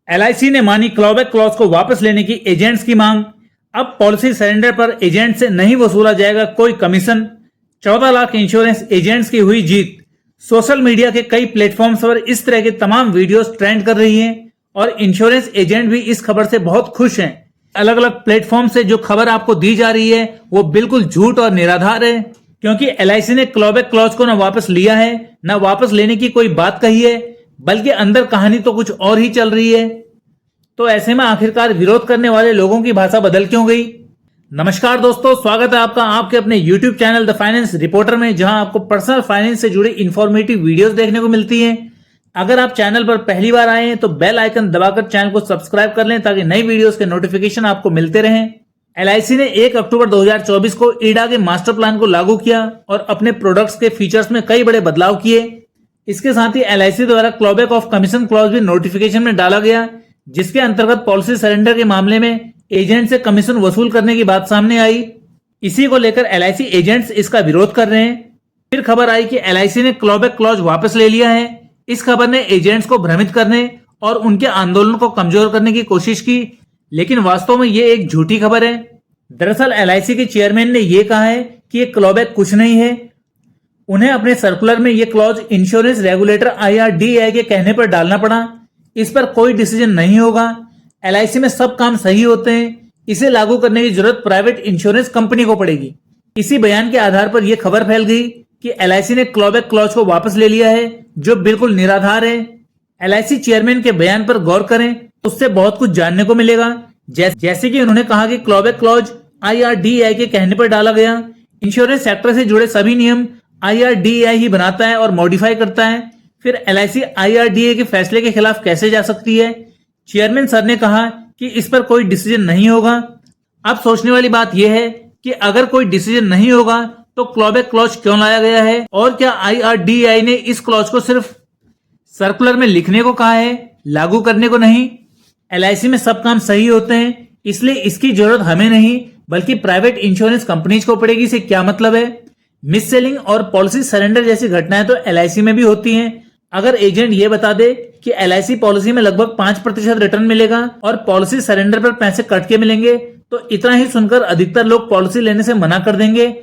LIC ने मानी clawback clause को वापस लेने की एजेंट्स की मांग। अब पॉलिसी सरेंडर पर एजेंट से नहीं वसूला जाएगा कोई कमीशन। 14 लाख इंश्योरेंस एजेंट्स की हुई जीत। सोशल मीडिया के कई प्लेटफॉर्म्स पर इस तरह के तमाम वीडियोस ट्रेंड कर रही हैं और इंश्योरेंस एजेंट भी इस खबर से बहुत खुश हैं। अलग अलग प्लेटफॉर्म से जो खबर आपको दी जा रही है वो बिल्कुल झूठ और निराधार है, क्योंकि एलआईसी ने क्लॉबैक क्लॉज को न वापस लिया है न वापस लेने की कोई बात कही है, बल्कि अंदर कहानी तो कुछ और ही चल रही है। तो ऐसे में आखिरकार विरोध करने वाले लोगों की भाषा बदल क्यों गई? नमस्कार दोस्तों, स्वागत है आपका आपके अपने YouTube channel the finance reporter में, जहां आपको पर्सनल फाइनेंस से जुड़ी इंफॉर्मेटिव वीडियोस देखने को मिलती हैं। अगर आप चैनल पर पहली बार आए हैं तो बेल आइकन दबाकर चैनल को सब्सक्राइब कर लें ताकि नई वीडियोस के नोटिफिकेशन आपको मिलते रहें। एलआईसी ने 1 अक्टूबर 2024 को ईडा के मास्टर प्लान को लागू किया और अपने प्रोडक्ट्स के फीचर्स में कई बड़े बदलाव किए। इसके साथ ही एलआईसी द्वारा क्लॉबैक ऑफ कमीशन क्लॉज भी नोटिफिकेशन में डाला गया, जिसके अंतर्गत पॉलिसी सरेंडर के मामले में एजेंट से कमीशन वसूल करने की बात सामने आई। इसी को लेकर एलआईसी एजेंट्स इसका विरोध कर रहे हैं। फिर खबर आई कि एलआईसी ने क्लॉबैक क्लॉज वापस ले लिया है। इस खबर ने एजेंट्स को भ्रमित करने और उनके आंदोलन को कमजोर करने की कोशिश की, लेकिन वास्तव में ये एक झूठी खबर है। दरअसल एलआईसी के चेयरमैन ने यह कहा है कि ये क्लॉबैक कुछ नहीं है। उन्हें अपने सर्कुलर में ये क्लॉज इंश्योरेंस रेगुलेटर IRDAI के कहने पर डालना पड़ा। इस पर कोई डिसीजन नहीं होगा। एलआईसी में सब काम सही होते हैं। इसे लागू करने की जरूरत प्राइवेट इंश्योरेंस कंपनी को पड़ेगी। इसी बयान के आधार पर यह खबर फैल गई कि एलआईसी ने क्लॉबैक क्लॉज को वापस ले लिया है, जो बिल्कुल निराधार है। एलआईसी चेयरमैन के बयान पर गौर करें, उससे बहुत कुछ जानने को मिलेगा। जैसे कि उन्होंने कहा कि क्लॉबैक क्लॉज IRDAI के कहने पर डाला गया। इंश्योरेंस सेक्टर से जुड़े सभी नियम IRDAI ही बनाता है और मॉडिफाई करता है। फिर एलआईसी IRDAI के फैसले के खिलाफ कैसे जा सकती है? चेयरमैन सर ने कहा कि इस पर कोई डिसीजन नहीं होगा। अब सोचने वाली बात यह है कि अगर कोई डिसीजन नहीं होगा तो क्लॉबैक क्लॉज क्यों लाया गया है, और क्या IRDAI ने इस क्लॉज को सिर्फ सर्कुलर में लिखने को कहा है, लागू करने को नहीं? एलआईसी में सब काम सही होते हैं, इसलिए इसकी जरूरत हमें नहीं बल्कि प्राइवेट इंश्योरेंस कंपनीज को पड़ेगी। से क्या मतलब है? मिस सेलिंग और पॉलिसी सरेंडर जैसी घटनाएं तो एलआईसी में भी होती हैं। अगर एजेंट ये बता दे कि एलआईसी पॉलिसी में लगभग 5% रिटर्न मिलेगा और पॉलिसी सरेंडर पर पैसे कट के मिलेंगे, तो इतना ही सुनकर अधिकतर लोग पॉलिसी लेने से मना कर देंगे।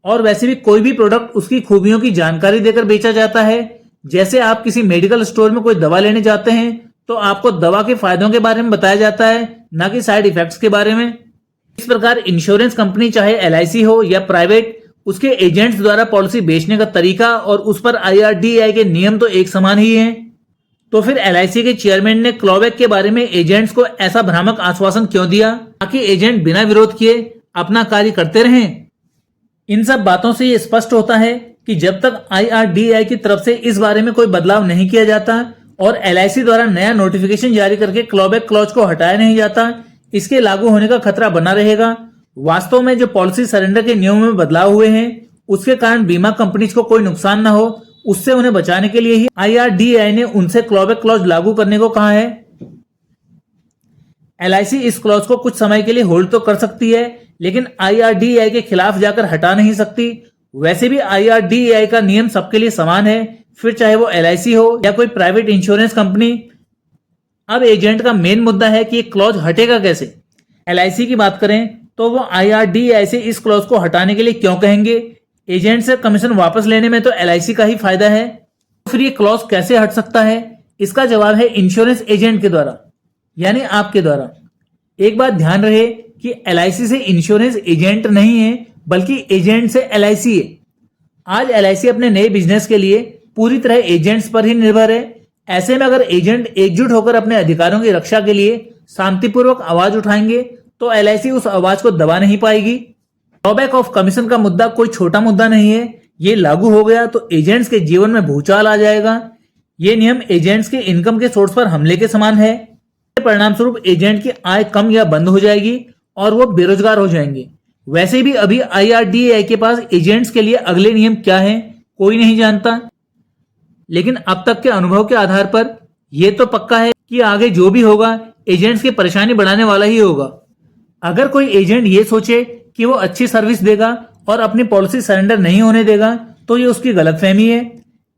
और वैसे भी कोई भी प्रोडक्ट उसकी खूबियों की जानकारी देकर बेचा जाता है। जैसे आप किसी मेडिकल स्टोर में कोई दवा लेने जाते हैं तो आपको दवा के फायदों के बारे में बताया जाता है, न कि साइड इफेक्ट्स के बारे में। इस प्रकार इंश्योरेंस कंपनी चाहे एलआईसी हो या प्राइवेट, उसके एजेंट्स द्वारा पॉलिसी बेचने का तरीका और उस पर IRDAI के नियम तो एक समान ही हैं। तो फिर एलआईसी के चेयरमैन ने क्लॉबैक के बारे में एजेंट्स को ऐसा भ्रामक आश्वासन क्यों दिया, ताकि एजेंट बिना विरोध किए अपना कार्य करते रहें? इन सब बातों से ये स्पष्ट होता है कि जब तक IRDAI की तरफ से इस बारे में कोई बदलाव नहीं किया जाता और एलआईसी द्वारा नया नोटिफिकेशन जारी करके क्लॉबैक क्लॉज को हटाया नहीं जाता, इसके लागू होने का खतरा बना रहेगा। वास्तव में जो पॉलिसी सरेंडर के नियमों में बदलाव हुए हैं उसके कारण बीमा कंपनीज को कोई नुकसान न हो, उससे उन्हें बचाने के लिए ही IRDAI ने उनसे क्लॉबैक क्लॉज लागू करने को कहा है। एलआईसी इस क्लॉज को कुछ समय के लिए होल्ड तो कर सकती है, लेकिन IRDAI के खिलाफ जाकर हटा नहीं सकती। वैसे भी IRDAI का नियम सबके लिए समान है, फिर चाहे वो एलआईसी हो या कोई प्राइवेट इंश्योरेंस कंपनी। अब एजेंट का मेन मुद्दा है कि ये क्लॉज हटेगा कैसे। एलआईसी की बात करें तो वो IRDAI से इस क्लॉज को हटाने के लिए क्यों कहेंगे? एजेंट से कमीशन वापस लेने में तो एलआईसी का ही फायदा है। तो फिर ये क्लॉज कैसे हट सकता है? इसका जवाब है इंश्योरेंस एजेंट के द्वारा, यानी आपके द्वारा। एक बात ध्यान रहे कि एलआईसी से इंश्योरेंस एजेंट नहीं है, बल्कि एजेंट से एलआईसी है। आज एलआईसी अपने नए बिजनेस के लिए पूरी तरह एजेंट्स पर ही निर्भर है। ऐसे में अगर एजेंट एकजुट होकर अपने अधिकारों की रक्षा के लिए शांतिपूर्वक आवाज उठाएंगे तो एलआईसी उस आवाज को दबा नहीं पाएगी। क्लॉबैक ऑफ कमीशन का मुद्दा कोई छोटा मुद्दा नहीं है। ये लागू हो गया तो एजेंट्स के जीवन में भूचाल आ जाएगा। ये नियम एजेंट्स के इनकम के सोर्स पर हमले के समान है। परिणाम स्वरूप एजेंट की आय कम या बंद हो जाएगी और वो बेरोजगार हो जाएंगे। वैसे भी अभी IRDAI के पास एजेंट्स के लिए अगले नियम क्या है कोई नहीं जानता, लेकिन अब तक के अनुभव के आधार पर यह तो पक्का है कि आगे जो भी होगा एजेंट्स की परेशानी बढ़ाने वाला ही होगा। अगर कोई एजेंट ये सोचे कि वो अच्छी सर्विस देगा और अपनी पॉलिसी सरेंडर नहीं होने देगा तो ये उसकी गलतफहमी है,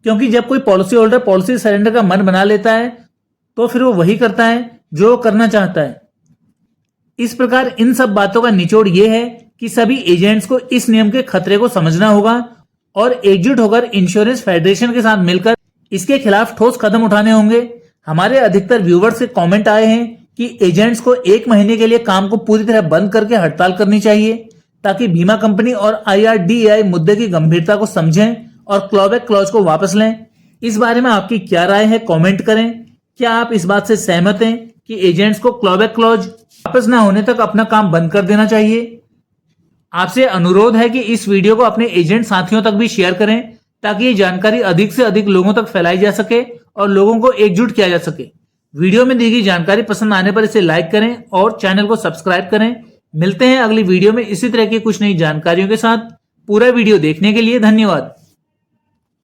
क्योंकि जब कोई पॉलिसी होल्डर पॉलिसी सरेंडर का मन बना लेता है तो फिर वो वही करता है जो करना चाहता है। इस प्रकार इन सब बातों का निचोड़ यह है कि सभी एजेंट्स को इस नियम के खतरे को समझना होगा और एकजुट होकर इंश्योरेंस फेडरेशन के साथ मिलकर इसके खिलाफ ठोस कदम उठाने होंगे। हमारे अधिकतर व्यूवर्स से कमेंट आए हैं कि एजेंट्स को 1 महीने के लिए काम को पूरी तरह बंद करके हड़ताल करनी चाहिए ताकि बीमा कंपनी और IRDAI मुद्दे की गंभीरता को समझें और क्लॉबैक क्लॉज को वापस लें। इस बारे में आपकी क्या राय है, कमेंट करें। क्या आप इस बात से सहमत हैं कि एजेंट्स को क्लॉबैक क्लॉज वापस ना होने तक अपना काम बंद कर देना चाहिए? आपसे अनुरोध है कि इस वीडियो को अपने एजेंट साथियों तक भी शेयर करें ताकि ये जानकारी अधिक से अधिक लोगों तक फैलाई जा सके और लोगों को एकजुट किया जा सके। वीडियो में दी गई जानकारी पसंद आने पर इसे लाइक करें और चैनल को सब्सक्राइब करें। मिलते हैं अगली वीडियो में इसी तरह की कुछ नई जानकारियों के साथ। पूरा वीडियो देखने के लिए धन्यवाद।